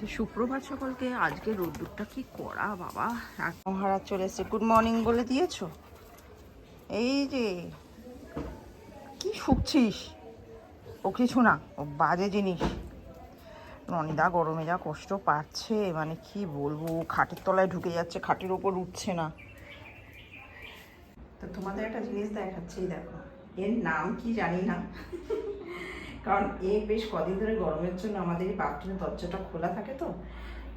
তো সুপ্রভাত সকলকে। আজকে রোদ্দুরটা কি কড়া বাবা। মহারাজ চলে এসছে, গুড মর্নিং বলে দিয়েছো। এই যে কি শুকছিস, ও কিছু না, ও বাজে জিনিস। রনিদা গরমে যা কষ্ট পাচ্ছে, মানে কি বলবো, খাটের তলায় ঢুকে যাচ্ছে, খাটের ওপর উঠছে না। তো তোমাদের একটা জিনিস দেখাচ্ছি, দেখো। এর নাম কি জানি না, কারণ এ বেশ কদিন ধরে গরমের জন্য আমাদের এই বাথরুমের দরজাটা খোলা থাকে তো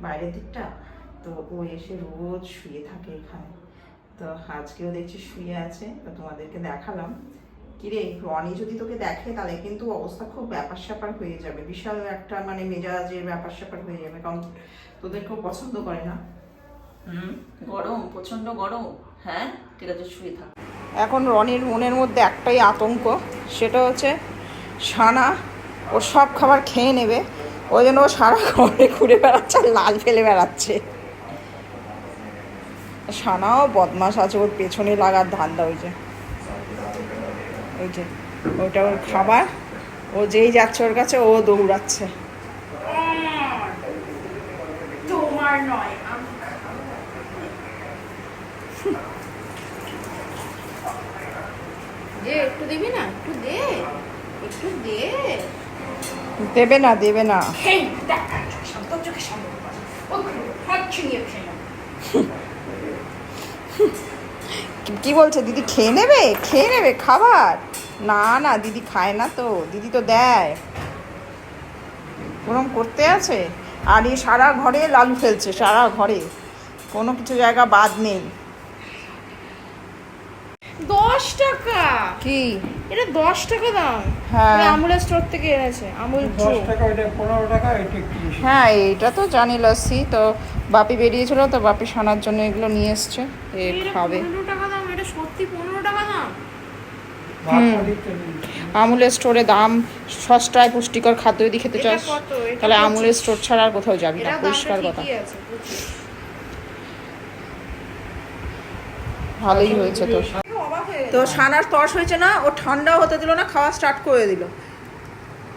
বাইরের দিকটা, তো ও এসে রোজ শুয়ে থাকে এখানে। তো আজকেও দেখছি শুয়ে আছে, তো তোমাদেরকে দেখালাম। কিরে রনি যদি তোকে দেখে তাহলে কিন্তু অবস্থা খুব ব্যাপার স্যাপার হয়ে যাবে, বিশাল একটা মানে মেজাজের ব্যাপার স্যাপার হয়ে যাবে, কারণ তোদের কেউ পছন্দ করে না। গরম, প্রচন্ড গরম। হ্যাঁ ঠিক আছে, শুয়ে থাক। এখন রনির মনের মধ্যে একটাই আতঙ্ক, সেটা হচ্ছে সানা ওর সব খাবার খেয়ে নেবে, ওই জন্য ও সারা ঘরে ঘুরে বেড়াচ্ছে আর লাল ফেলে বেড়াচ্ছে। সানাও বদমাস আছে, ওর পেছনে লাগার ধান্দা। ওই যে ওইটা ওর খাবার, ও যেই যাচ্ছে ওর কাছে ও দৌড়াচ্ছে। তোমার নয়, একটু দিবি না, একটু দে, একটু দে। দেবে না, দেবে না। কি বলছে দিদি, খেয়ে নেবে, খেয়ে নেবে খাবার? না না, দিদি খায় না তো, দিদি তো দেয়। ওরম করতে আছে। আর এই সারা ঘরে লালু ফেলছে, সারা ঘরে, কোনো কিছু জায়গা বাদ নেই। 10 টাকা কি এটা? 10 টাকা দাম। হ্যাঁ, আমুলের স্টোর থেকে এনেছে, আমুল 10 টাকা, এটা 15 টাকা, এটা 30। হ্যাঁ এটা তো জানি লস্যি। তো বাপি বেরিয়েছিল, তো বাপি সানার জন্য এগুলো নিয়ে এসছে, এ খাবে। 15 টাকা দাম, এটা সত্যি 15 টাকা দাম। আমুলের স্টোরে দাম সস্তায় পুষ্টিকর খাদ্য যদি খেতে চাস তাহলে আমুলের স্টোর ছাড়া আর কোথাও যাবি না, পরিষ্কার কথা। ভালোই হয়েছে তো। তো সানার তর্স হয়েছে না, ও ঠান্ডাও হতে দিল না, খাওয়া স্টার্ট করে দিল।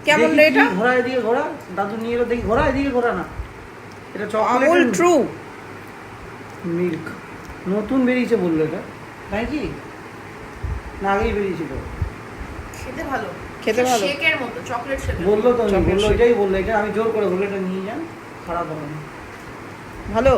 কেমন রে এটা? ঘোরা, এদিকে ঘোরা, দাদু নিয়ে এলো, দেখি ঘোরা, এদিকে ঘোরা না। এটা আমুল ট্রু মিল্ক, নতুন বেরিয়েছে বললো, এটা তাই কি না আগেই বেরিয়েছিল? খেতে ভালো, খেতে ভালো, শেকের মতো, চকলেট শেক বললো তো, চকলেট বললো, শেক। এটাই বললো, এটা আমি জোর করে বললো এটা নিয়ে যান, খারাপ হবে না। ভালো,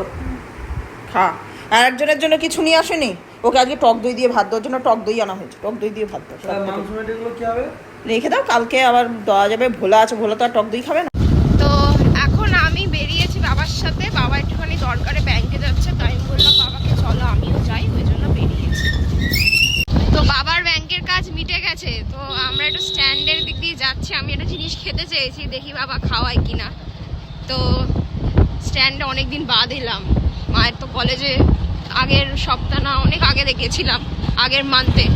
খা। আর একজনের জন্য কিছু নিয়ে আসেনি? ওকে আজকে টক দই দিয়ে ভাত দেওয়ার জন্য টক দই আনা হয়েছে, টক দই দিয়ে ভাত দাও। মাংস এগুলো কি হবে? রেখে দাও, কালকে আবার দেওয়া যাবে। ভোলা আছে, ভোলা তো আর টক দই খাবে না। তো এখন আমি বেরিয়েছি বাবার সাথে, বাবা একটুখানি দরকারে ব্যাংকে যাচ্ছে, তাই আমি বললাম বাবাকে চলো আমিও যাই, ওই জন্য বেরিয়েছি। তো বাবার ব্যাংকের কাজ মিটে গেছে, তো আমরা একটু স্ট্যান্ডের দিক দিয়ে যাচ্ছি। আমি একটা জিনিস খেতে চেয়েছি, দেখি বাবা খাওয়ায় কিনা। তো স্ট্যান্ডে অনেকদিন বাদ এলাম, মায়ের তো কলেজে আগের সপ্তাহ না অনেক আগে দেখেছিলাম, আগের মান্থে।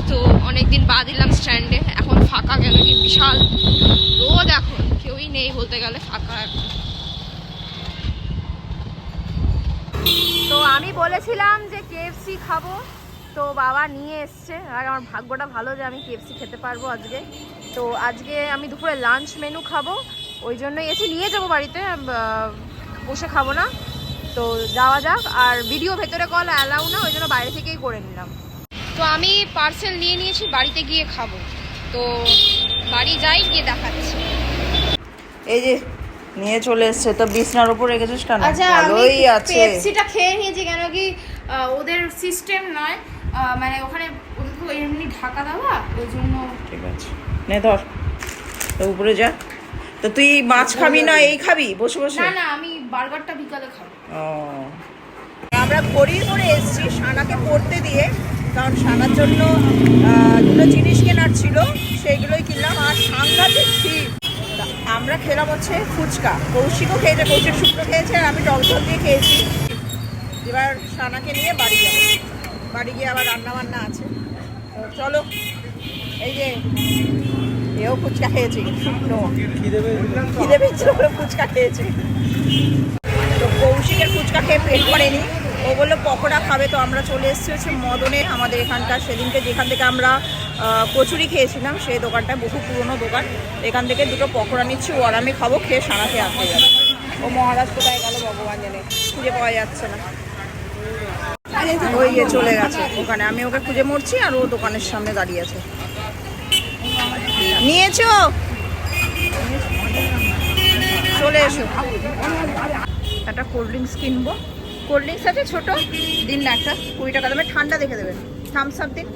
তো অনেকদিন বাদ এলাম স্ট্যান্ডে, এখন ফাঁকা, কেন কি বিশাল রোদ, এখন কেউই নেই বলতে গেলে, ফাঁকা এখন। তো আমি বলেছিলাম যে KFC খাবো, তো বাবা নিয়ে এসছে। আর আমার ভাগ্যটা ভালো যে আমি KFC খেতে পারবো আজকে। তো আজকে আমি দুপুরে লাঞ্চ মেনু খাবো, ওই জন্যই এসে নিয়ে যাবো বাড়িতে, বসে খাবো না। তো যাওয়া যাক। আর ভিডিও ভেতরে কল অ্যালাউ না, ওই জন্য বাইরে থেকেই করে নিলাম। তো আমি পার্সেল নিয়ে নিয়েছি, বাড়িতে গিয়ে খাবো। তো বাড়ি যাই, গিয়ে দেখাচ্ছি। এই যে নিয়ে চলে এসছে, তো বিছনার উপর রেখেছিস কেন? আচ্ছা, ভালোই আছে। পেপসিটা খেয়ে নিয়েছি, কেন কি ওদের সিস্টেম নয়, মানে ওখানে ওদের তো এমনি ঢাকা দেওয়া, ওই জন্য। ঠিক আছে, নে ধর, তো উপরে যা। তো তুই মাছ খাবি না এই খাবি বসে বসে? না না, আমি বার্গারটা বিকালে খাবো। ও, আমরা ঘড়ির করে এসেছি সানাকে পড়তে দিয়ে, কারণ সানার জন্য দুটো জিনিস কেনার ছিল, সেইগুলোই কিনলাম। আর সাংঘাতিক ভিড়। আমরা খেলাম হচ্ছে ফুচকা, কৌশিকও খেয়েছে, কৌশিক শুক্তো খেয়েছে, আর আমি টক ঝাল দিয়ে খেয়েছি। এবার সানাকে নিয়ে বাড়ি যাবো, বাড়ি গিয়ে আবার রান্না বান্না আছে। তো চলো, এই যে এও ফুচকা খেয়েছে, শুকনো খিদে পেয়েছিল বলে ফুচকা খেয়েছে। তো কৌশিকের ফুচকা খেয়ে পেট করেনি, ও বললো পকোড়া খাবে। তো আমরা চলে এসেছি হচ্ছে মদনে, আমাদের এখানকার সেদিনকে যেখান থেকে আমরা কচুরি খেয়েছিলাম সেই দোকানটা, বহু পুরনো দোকান। এখান থেকে দুটো পকোড়া নিচ্ছি, ও আর আমি খাবো, খেয়ে সানাকে আসতে যাবে। ও মহারাজ কোথায় গেল ভগবান জানে, খুঁজে পাওয়া যাচ্ছে না। ওই যে চলে গেছে ওখানে, আমি ওকে খুঁজে মরছি আর ও দোকানের সামনে দাঁড়িয়ে আছে। নিয়েছো? চলে এসো। একটা কোল্ড ড্রিঙ্কস কিনবো। কোল্ড ড্রিঙ্কস আছে ছোট? দিন না একটা, 20 টাকা দামে, ঠান্ডা দেখে দেবেন। থামস আপ দিন।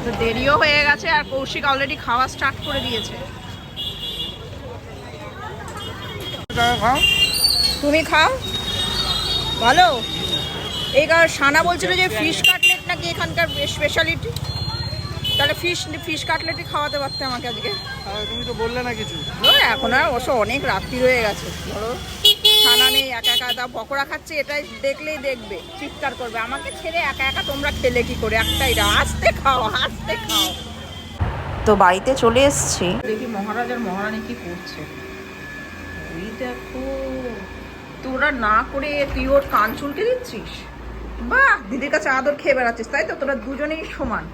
তো দেরিও হয়ে গেছে আর কৌশিক অলরেডি খাওয়া স্টার্ট করে দিয়েছে। তুমি খাও, ভালো। এই সানা বলছিল যে ফিশ কাটলেট নাকি এখানকার স্পেশালিটি, তাহলে ফিশ কাটলেটই খাওয়াতে পারতে আমাকে আজকে। তুমি তো বললে না কিছু। এখন আর অবশ্য অনেক রাত্রি হয়ে গেছে, ধরো ছানা নেই, একা একা তা পকোড়া খাচ্ছে, এটাই দেখলেই দেখবে চিৎকার করবে আমাকে ছেড়ে একা একা তোমরা খেলে কি করে, একটাই আস্তে খাও আস্তে খাও। তো বাড়িতে চলে এসেছি, দেখি মহারাজ আর মহারানী কি করছে। ওই দেখো, তোরা না করে তুই ওর কান চুলকে দিচ্ছিস। বাহ, দিদির কাছে আদর খেয়ে বেড়াচ্ছিস তাই তো? তোরা দুজনেই সমান।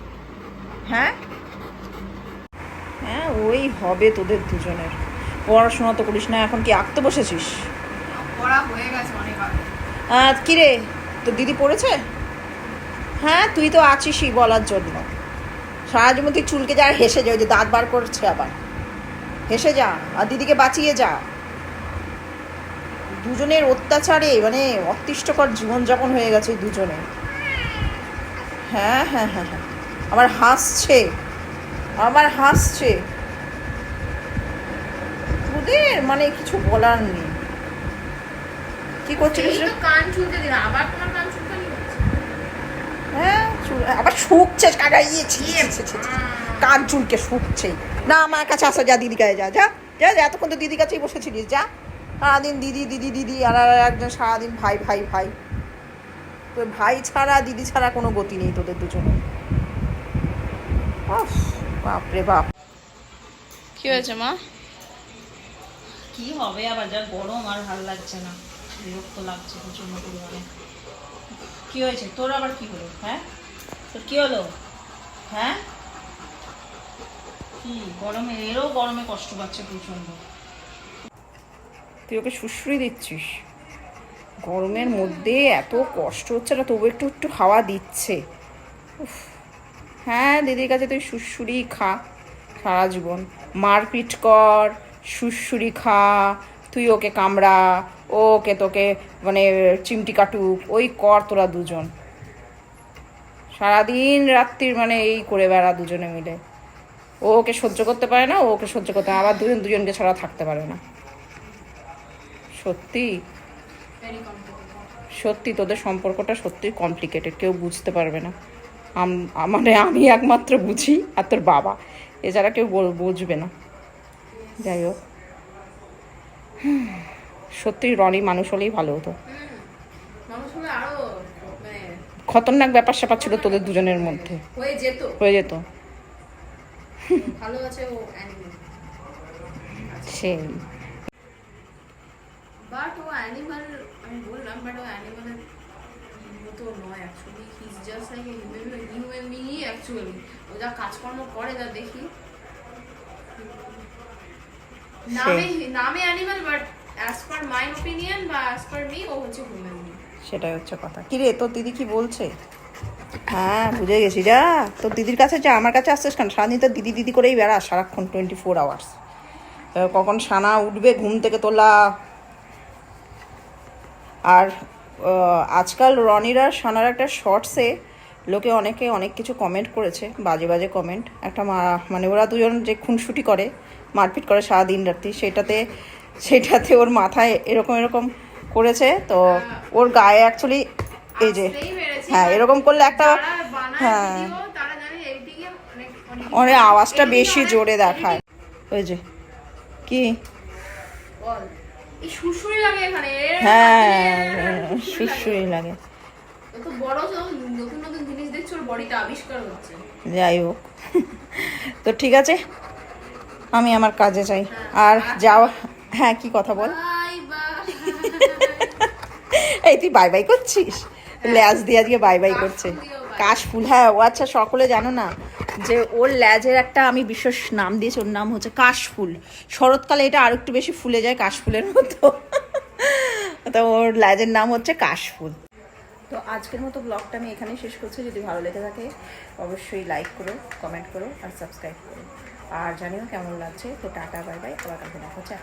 হ্যাঁ হ্যাঁ, ওই হবে তোদের দুজনের। পড়াশোনা তো করিস না, এখন কি আঁকতে বসেছিস? পড়া হয়ে গেছে অনেক আগে। কিরে, তোর দিদি পড়েছে? হ্যাঁ, তুই তো আছিসই বলার জন্য। সারা জীবন তুই চুলকে যা, আর হেসে যা, ওই যে দাঁত বার করছে আবার, হেসে যা আর দিদিকে বাঁচিয়ে যা। দুজনের অত্যাচারে মানে অতিষ্ঠকর জীবনযাপন হয়ে গেছে দুজনে। হ্যাঁ হ্যাঁ হ্যাঁ হ্যাঁ, আমার হাসছে, আমার হাসছে। তোদের মানে কিছু বলার নেই। কি করছিস? কান চুলতে দিলাম, আবার তোমার কান চুলকানি হচ্ছে। হ্যাঁ, আবার শুকছে, কাগাইয়েছি কান চুলকে শুকছে না। আমার কাছে আসা, যা দিদি কাছে যা, যা যা যা, এতক্ষণ তো দিদির কাছেই বসেছিলিস, যা। সারাদিন দিদি দিদি দিদি, আর একজন সারাদিন ভাই ভাই ভাই। তো ভাই ছাড়া দিদি ছাড়া কোনো গতি নেই তোদের দুজনে। বাপরে বাপ। কি হয়েছে মা? কি হবে আবার, যা গরম আর ভালো লাগছে না, বিরক্ত লাগছে প্রচন্ড পরিমাণে। কি হয়েছে তোর আবার, কি হলো? হ্যাঁ, তোর কি হলো? হ্যাঁ, কি গরমে, এরও গরমে কষ্ট পাচ্ছে প্রচন্ড। তুই ওকে শুশুরি দিচ্ছিস, গরমের মধ্যে এত কষ্ট হচ্ছে না, তবু একটু একটু খাওয়া দিচ্ছে। হ্যাঁ, দিদির কাছে তুই শুশুরি খা সারা জীবন, মারপিট কর, শুশুরি খা, তুই ওকে কামড়া, ওকে তোকে মানে চিমটি কাটুক, ওই কর তোরা দুজন। সারাদিন রাত্রির মানে এই করে বেড়া দুজনে মিলে। ও ওকে সহ্য করতে পারে না, ও ওকে সহ্য করতে, আবার দুজনকে ছাড়া থাকতে পারে না। সত্যি সত্যি তোদের সম্পর্কটা সত্যি কমপ্লিকেটেড, কেউ বুঝতে পারবে না। মানে আমি একমাত্র বুঝি আর তোর বাবা, এছাড়া কেউ বুঝবে না। যাই হোক, সত্যি রনি মানুষ হলেই ভালো হতো। খতরনাক ব্যাপার স্যাপার ছিল তোদের দুজনের মধ্যে, হয়ে যেত। ভালো আছে ও অ্যানিমেল, সেই বাট ও অ্যানিমাল, আমি বললাম, বাট ও অ্যানিমালের মতো নয় actually. He is just like a human being actually. ও যা কাজকর্ম করে, যা দেখি, নামে animal, but as per my opinion বা অ্যাজ পার মি ও হচ্ছে হিউম্যান বিইং। সেটাই হচ্ছে কথা। কি রে, তোর দিদি কি বলছে? হ্যাঁ, বুঝে গেছি, যা তোর দিদির কাছে যা, আমার কাছে আসছিস কেন? সারাদিন তো দিদি দিদি করেই বেড়া সারাক্ষণ, 24 আওয়ার্স। কখন সানা উঠবে ঘুম থেকে তোলা। আর আজকাল রনির আর সানার একটা শর্টসে লোকে অনেকে অনেক কিছু কমেন্ট করেছে, বাজে বাজে কমেন্ট। একটা মানে ওরা দুজন যে খুনসুটি করে, মারপিট করে সারাদিন রাত্রি, সেটাতে ওর মাথায় এরকম করেছে। তো ওর গায়ে অ্যাকচুয়ালি এই যে, হ্যাঁ, এরকম করলে একটা, হ্যাঁ, অনেক আওয়াজটা বেশি জোরে দেখায়। ওই যে কি, সুরসুরি লাগে এখানে। হ্যাঁ, সুরসুরি লাগে। তো বড় নতুন নতুন জিনিস দেখছো, ওর বডিটা আবিষ্কার হচ্ছে। যাই হোক, তো ঠিক আছে, আমি আমার কাজে যাই। আর যাও, হ্যাঁ, কি কথা বল? এই তুই বাই বাই করছিস? ল্যাজ দিয়ে আজকে বাই বাই করছে। কাশফুল, হ্যাঁ, ও আচ্ছা, সকলে জানো না, যে ওর ল্যাজের একটা আমি বিশেষ নাম দিয়েছি, ওর নাম হচ্ছে কাশফুল। শরৎকালে এটা আর একটু বেশি ফুলে যায় কাশফুলের মতো, তো ওর ল্যাজের নাম হচ্ছে কাশফুল। তো আজকের মতো ব্লগটা আমি এখানেই শেষ করছি। যদি ভালো লেগে থাকে অবশ্যই লাইক করো, কমেন্ট করো আর সাবস্ক্রাইব করো, আর জানিও কেমন লাগছে। তো টাটা, বাই বাই, আবার কালকে দেখা হচ্ছে।